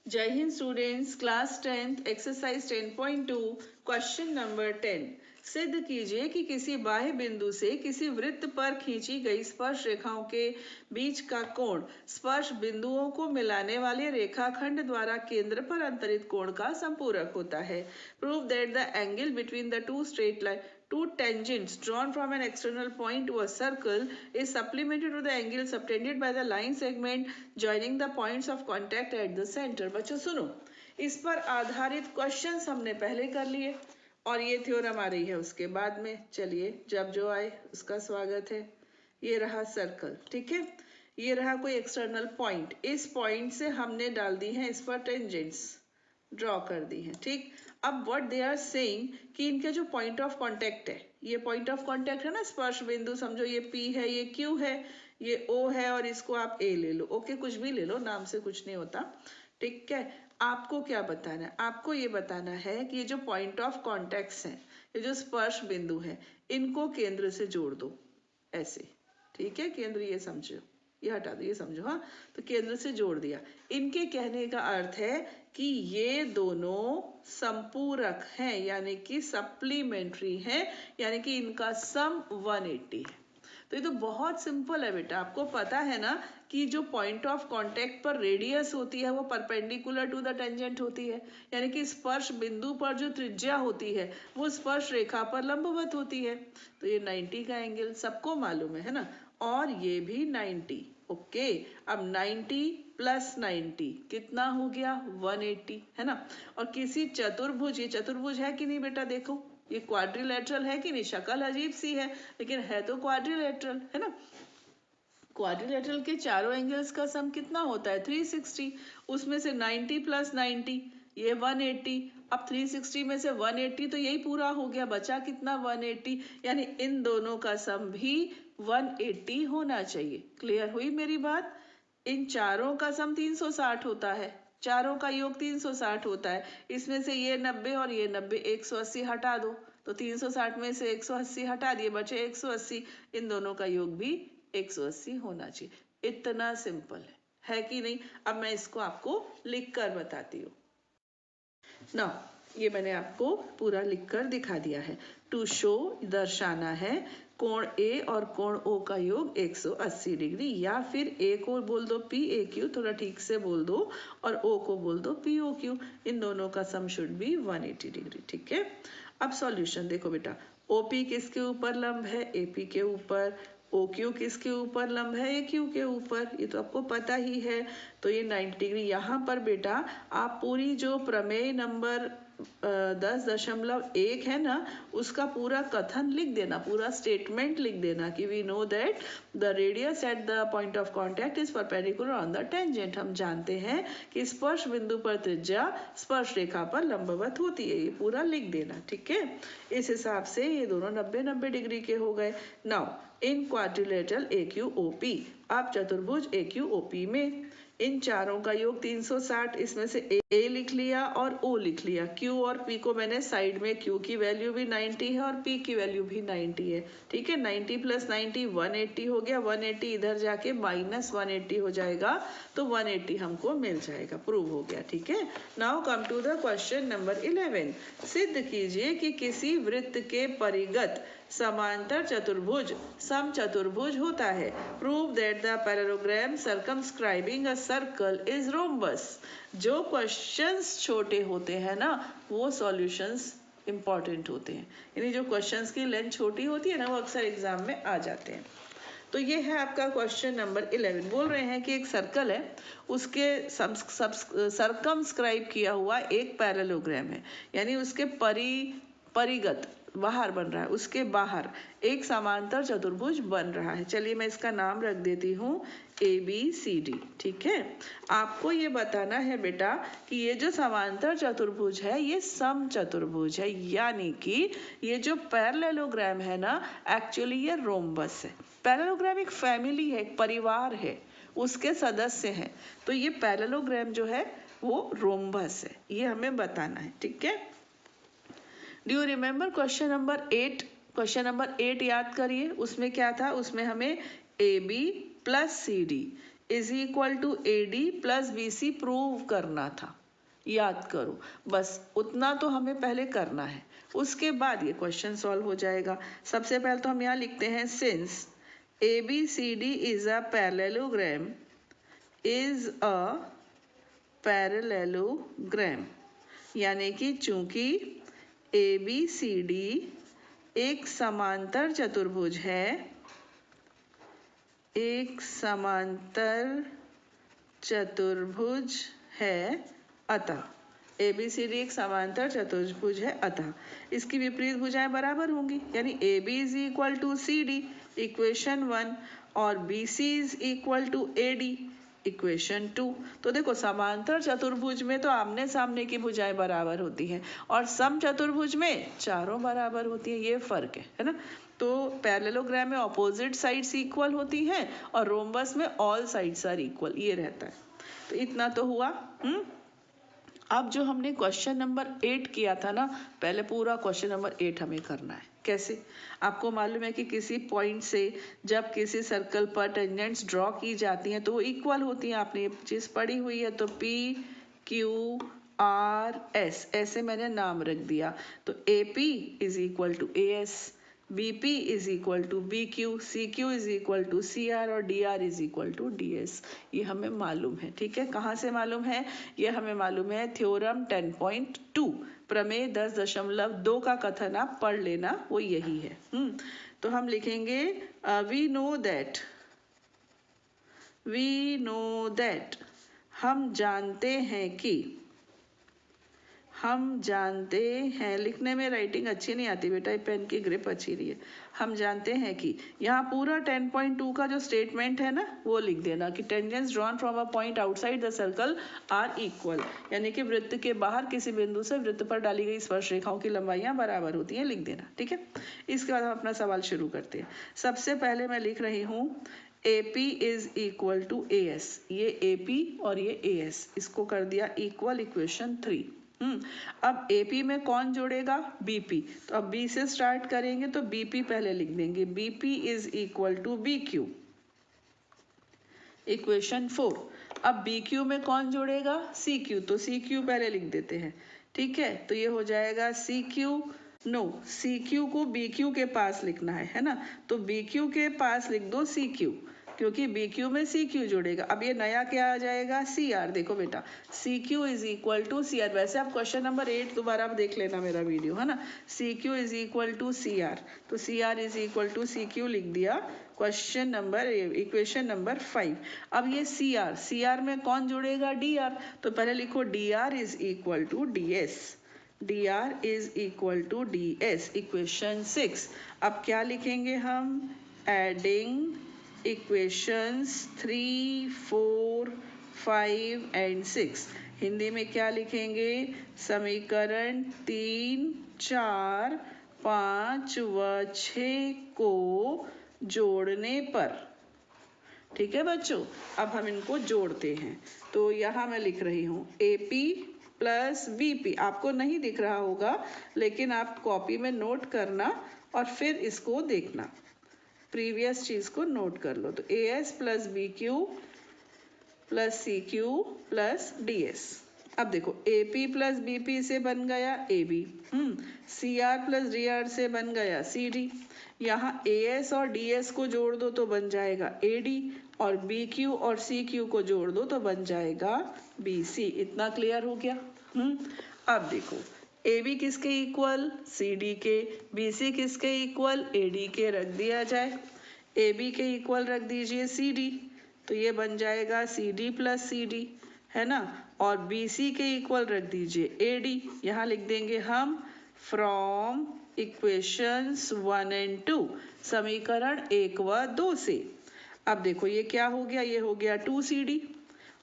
जय Hind students, class 10th exercise 10.2 question number 10। सिद्ध कीजिए कि किसी बाह्य बिंदु से किसी वृत्त पर खींची गई स्पर्श रेखाओं के बीच का कोण स्पर्श बिंदुओं को मिलाने वाले रेखाखंड द्वारा केंद्र पर अंतरित कोण का संपूरक होता है। Prove that the angle between the two straight line two tangents drawn from an external point to a circle is supplemented to the angle subtended by the line segment joining the points of contact at the center। बच्चों सुनो, इस पर आधारित questions हमने पहले कर लिए और ये थ्योरम आ रही है उसके बाद में। चलिए, जब जो आए उसका स्वागत है। ये रहा सर्कल, ठीक है, ये रहा कोई एक्सटर्नल पॉइंट, इस पॉइंट से हमने डाल दी है इस पर टेंजेंट्स ड्रॉ कर दी है, ठीक। अब व्हाट दे आर सेइंग कि इनके जो पॉइंट ऑफ कांटेक्ट है, ये पॉइंट ऑफ कांटेक्ट है ना, स्पर्श बिंदु समझो ये P है, ये Q है, ये O है और इसको आप A ले लो, ओके, कुछ भी ले लो, नाम से कुछ नहीं होता, ठीक है। आपको क्या बताना है? आपको ये बताना है कि ये जो पॉइंट ऑफ कॉन्टेक्ट है, ये जो स्पर्श बिंदु है, इनको केंद्र से जोड़ दो ऐसे, ठीक है। केंद्र ये समझो, ये हटा दो, ये समझो, हाँ। तो केंद्र से जोड़ दिया। इनके कहने का अर्थ है कि ये दोनों संपूरक हैं, यानी कि सप्लीमेंट्री हैं, यानी कि इनका सम 180 है। तो ये तो बहुत सिंपल है बेटा। आपको पता है ना कि जो पॉइंट ऑफ कांटेक्ट पर रेडियस होती है वो परपेंडिकुलर टू द टेंजेंट होती है, यानी कि स्पर्श बिंदु पर जो त्रिज्या होती है वो स्पर्श रेखा पर लंबवत होती है। तो ये 90 का एंगल सबको मालूम है ना, और ये भी 90, ओके। अब 90 प्लस 90 कितना हो गया? 180, है ना। और किसी चतुर्भुज, ये चतुर्भुज है कि नहीं बेटा? देखो ये क्वाड्रिलेटरल है कि नहीं? शक्ल अजीब सी है लेकिन है तो क्वाड्रिलेटरल, है ना। क्वाड्रिलेटरल के चारों एंगल्स का सम कितना होता है? 360। उसमें से 90 प्लस 90 ये 180। अब 360 में से 180 तो यही पूरा हो गया, बचा कितना? 180, यानी इन दोनों का सम भी 180 होना चाहिए। क्लियर हुई मेरी बात? इन चारों का सम 360 होता है, चारों का योग 360 होता है। इसमें से ये 90 और ये 90, 180 हटा दो, तो 360 में से 180 हटा दिए, बचे 180। इन दोनों का योग भी 180 होना चाहिए। इतना सिंपल है कि नहीं? अब मैं इसको आपको लिख कर बताती हूँ ना। ये मैंने आपको पूरा लिखकर दिखा दिया है। टू शो, दर्शाना है, कोण ए और कोण ओ का योग 180 डिग्री, या फिर ए को बोल दो PAQ, थोड़ा ठीक से बोल दो, और ओ को बोल दो POQ। इन दोनों का सम शुड बी 180 डिग्री, ठीक है। अब सॉल्यूशन देखो बेटा, OP किसके ऊपर लंब है? AP के ऊपर। OQ किसके ऊपर लंब है? AQ के ऊपर, ये तो आपको पता ही है। तो ये 90 डिग्री। यहाँ पर बेटा आप पूरी जो प्रमेय नंबर 10.1 है ना, उसका पूरा कथन लिख देना, पूरा स्टेटमेंट लिख देना कि we know that the radius at the point of contact is perpendicular on the tangent. हम जानते हैं कि स्पर्श बिंदु पर त्रिज्या स्पर्श रेखा पर लंबवत होती है, ये पूरा लिख देना, ठीक है। इस हिसाब से ये दोनों 90-90 डिग्री के हो गए। नाउ इन क्वाड्रिलेटरल AQOP, आप चतुर्भुज AQOP में इन चारों का योग 360, इसमें से A लिख लिया और O लिख लिया। Q और P को मैंने साइड में, Q की वैल्यू भी 90 है और P की वैल्यू भी 90 है, ठीक है। 90 प्लस 90 180 हो गया, 180 इधर जाके माइनस 180 हो जाएगा, तो 180 हमको मिल जाएगा, प्रूव हो गया, ठीक है। Now come to the question number 11। सिद्ध कीजिए कि किसी वृत्त के परिगत समांतर चतुर्भुज समचतुर्भुज होता है। Prove that the parallelogram circumscribing a circle is rhombus. जो क्वेश्चंस छोटे होते हैं ना, वो सॉल्यूशंस इंपॉर्टेंट होते हैं, यानी जो क्वेश्चंस की लेंथ छोटी होती है ना, वो अक्सर एग्जाम में आ जाते हैं। तो ये है आपका क्वेश्चन नंबर 11। बोल रहे हैं कि एक सर्कल है, उसके सर्कमस्क्राइब किया हुआ एक पैरेललोग्राम है, यानी उसके परिगत बाहर बन रहा है, उसके बाहर एक समांतर चतुर्भुज बन रहा है। चलिए मैं इसका नाम रख देती हूँ ABCD, ठीक है। आपको ये बताना है बेटा कि ये जो समांतर चतुर्भुज है ये सम चतुर्भुज है, यानी कि ये जो पैरेललोग्राम है ना, एक्चुअली ये रोम्बस है। पैरेललोग्राम एक फैमिली है, एक परिवार है, उसके सदस्य हैं, तो ये पैरेललोग्राम जो है वो रोम्बस है, ये हमें बताना है, ठीक है। Do you remember question number 8? Question number 8 याद करिए, उसमें क्या था? उसमें हमें AB plus CD, is equal to AD plus BC prove करना था। याद करो, बस उतना तो हमें पहले करना है, उसके बाद ये क्वेश्चन सॉल्व हो जाएगा। सबसे पहले तो हम यहाँ लिखते हैं since ABCD is a parallelogram, is a parallelogram, यानी कि चूंकि ABCD एक समांतर चतुर्भुज है, एक समांतर चतुर्भुज है, अतः ABCD एक समांतर चतुर्भुज है, अतः इसकी विपरीत भुजाएं बराबर होंगी, यानी AB is equal to CD equation 1 और BC is equal to AD equation 2। तो देखो समांतर चतुर्भुज में तो आमने सामने की भुजाएं बराबर होती हैं और सम चतुर्भुज में चारों बराबर होती हैं, ये फर्क है ना। तो पैरेललोग्राम में ऑपोजिट साइड्स इक्वल होती हैं और रोम्बस में ऑल साइड्स आर इक्वल, ये रहता है। तो इतना तो हुआ। अब जो हमने क्वेश्चन नंबर 8 किया था ना, पहले पूरा क्वेश्चन नंबर 8 हमें करना है। कैसे? आपको मालूम है कि किसी पॉइंट से जब किसी सर्कल पर टेंजेंट्स ड्रॉ की जाती हैं तो वो इक्वल होती हैं। आपने ये चीज पढ़ी हुई है। तो P Q R S ऐसे मैंने नाम रख दिया। तो AP is equal to AS, BP is equal to BQ, CQ is equal to CR और DR is equal to DS। ये हमें मालूम है, ठीक है। कहाँ से मालूम है? ये हमें मालूम है थ्योरम 10.2, प्रमेय 10.2 का कथन आप पढ़ लेना, वो यही है। तो हम लिखेंगे वी नो दैट, हम जानते हैं कि, हम जानते हैं, लिखने में राइटिंग अच्छी नहीं आती बेटा, पेन की ग्रिप अच्छी रही है। हम जानते हैं कि, यहाँ पूरा 10.2 का जो स्टेटमेंट है ना वो लिख देना कि tangents drawn from a point outside the circle are equal, यानी कि वृत्त के बाहर किसी बिंदु से वृत्त पर डाली गई स्पर्श रेखाओं की लंबाइयां बराबर होती हैं, लिख देना, ठीक है। इसके बाद हम अपना सवाल शुरू करते हैं। सबसे पहले मैं लिख रही हूँ AP is equal to AS, ये AP और ये AS, इसको कर दिया इक्वल, इक्वेशन 3। अब AP में कौन जोड़ेगा? BP। तो अब B से स्टार्ट करेंगे तो BP पहले लिख देंगे, BP is equal to BQ, equation 4। अब BQ में कौन जोड़ेगा? CQ, तो CQ पहले लिख देते हैं, ठीक है। तो ये हो जाएगा CQ को BQ के पास लिखना है ना, तो BQ के पास लिख दो CQ, क्योंकि BQ में CQ जुड़ेगा। अब ये नया क्या आ जाएगा? CR। देखो बेटा, CQ is equal to CR। वैसे आप क्वेश्चन नंबर 8 दोबारा आप देख लेना मेरा वीडियो, है ना। CQ is equal to CR, तो CR is equal to CQ लिख दिया, क्वेश्चन नंबर इक्वेशन नंबर 5। अब ये CR में कौन जुड़ेगा? DR, तो पहले लिखो DR is equal to DS, DR is equal to DS, equation 6। अब क्या लिखेंगे हम? Adding equations 3, 4, 5 and 6। हिंदी में क्या लिखेंगे? समीकरण 3, 4, 5 व 6 को जोड़ने पर, ठीक है बच्चों। अब हम इनको जोड़ते हैं। तो यहाँ मैं लिख रही हूँ AP प्लस BP, आपको नहीं दिख रहा होगा लेकिन आप कॉपी में नोट करना और फिर इसको देखना, प्रीवियस चीज को नोट कर लो। तो AS plus BQ plus CQ plus DS। अब देखो AP प्लस BP से बन गया AB, CR प्लस DR से बन गया CD। यहाँ AS और DS को जोड़ दो तो बन जाएगा AD, और BQ और CQ को जोड़ दो तो बन जाएगा BC। इतना क्लियर हो गया? अब देखो AB किसके इक्वल? CD के। BC किसके इक्वल? AD के। रख दिया जाए, AB के इक्वल रख दीजिए CD, तो ये बन जाएगा CD प्लस CD, है ना। और BC के इक्वल रख दीजिए AD, यहाँ लिख देंगे हम फ्रॉम इक्वेशंस 1 एंड 2, समीकरण 1 व 2 से। अब देखो ये क्या हो गया? ये हो गया 2CD,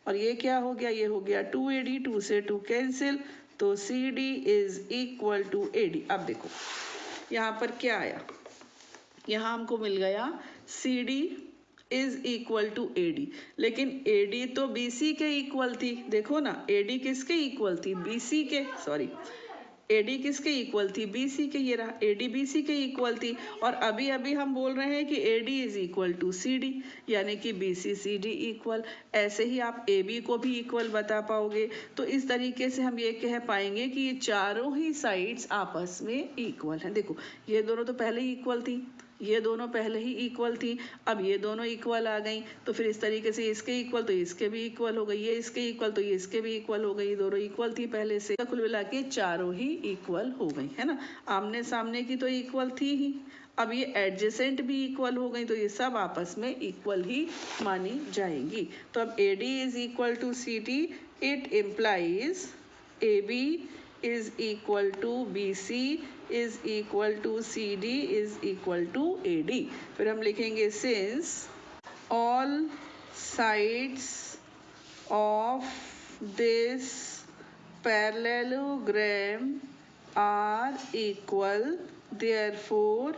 और ये क्या हो गया? ये हो गया 2AD, 2 से 2 कैंसिल, तो CD is equal to AD। अब देखो यहाँ पर क्या आया? यहाँ हमको मिल गया CD is equal to AD, लेकिन AD तो BC के इक्वल थी। देखो ना, AD किसके इक्वल थी? BC के, सॉरी, AD किसके इक्वल थी, BC के, ये रहा AD BC के इक्वल थी। और अभी अभी हम बोल रहे हैं कि AD is equal to CD, यानी कि BC CD इक्वल। ऐसे ही आप AB को भी इक्वल बता पाओगे। तो इस तरीके से हम ये कह पाएंगे कि ये चारों ही साइड्स आपस में इक्वल हैं। देखो ये दोनों तो पहले ही इक्वल थी, ये दोनों पहले ही इक्वल थी, अब ये दोनों इक्वल आ गई, तो फिर इस तरीके से इसके इक्वल तो इसके भी इक्वल हो गई, ये इसके इक्वल तो ये इसके भी इक्वल हो गई, दोनों इक्वल थी पहले से। कुल मिला के चारों ही इक्वल हो गई, है ना। आमने सामने की तो इक्वल थी ही, अब ये एडजेसेंट भी इक्वल हो गई, तो ये सब आपस में इक्वल ही मानी जाएंगी। तो अब AD is equal to CD, it implies AB is equal to BC is equal to CD is equal to AD। फिर हम लिखेंगे since all sides of this parallelogram are equal, therefore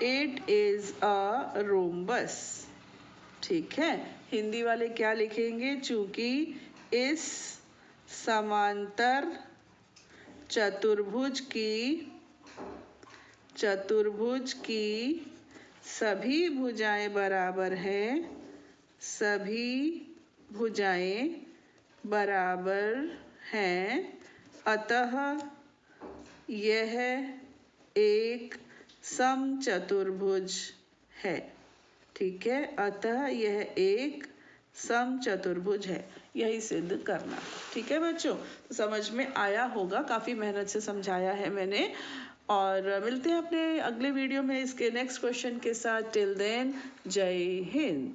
it is a rhombus। ठीक है, हिंदी वाले क्या लिखेंगे, चूंकि इस समांतर चतुर्भुज की सभी भुजाएं बराबर हैं, सभी भुजाएं बराबर हैं, अतः यह एक समचतुर्भुज है। ठीक है, अतः यह एक समचतुर्भुज है, यही सिद्ध करना। ठीक है बच्चों, तो समझ में आया होगा, काफी मेहनत से समझाया है मैंने। और मिलते हैं अपने अगले वीडियो में इसके नेक्स्ट क्वेश्चन के साथ। टिल देन जय हिंद।